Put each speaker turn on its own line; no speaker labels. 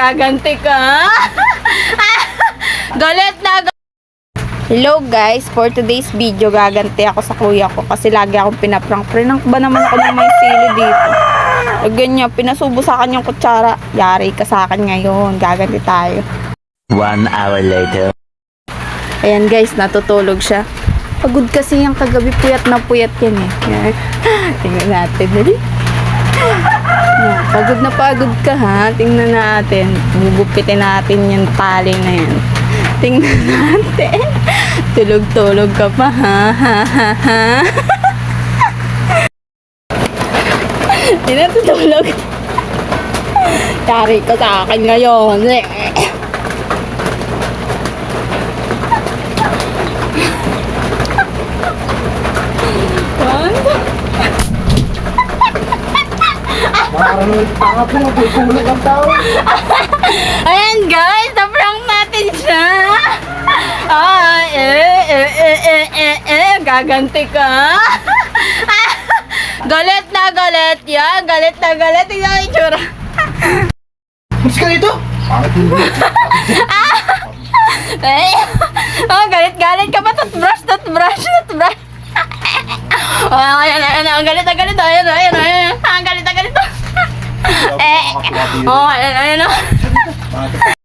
gaganti ka. Galit na galit. Hello guys, for today's video gaganti ako sa kuya ko kasi lagi akong pinaprank. Prank ba naman ako ng may sili dito? Ganyan, pinasubo sa akin yung kutsara. Yari ka sa akin ngayon, gaganti tayo.
1 hour later.
Ayan guys, natutulog siya. Pagod kasi yung kagabi, puyat na puyat yan eh. Tingnan natin, dali. Pagod na pagod ka ha. Tingnan natin. Gugupitin natin yung tali na yan. Tingnan natin. Tulog-tulog ka pa ha. Hindi na tutulog. Yari ka sa akin ngayon. Ayan guys, na-prank natin siya. Gaganti ka. Galit na galit yan. Galit na galit. Tingnan ang itsura.
Mas ka dito?
Galit ka pa. Toothbrush. Ayan. Ang galit na galit. Ayan. Ang galit na galit. Ayan.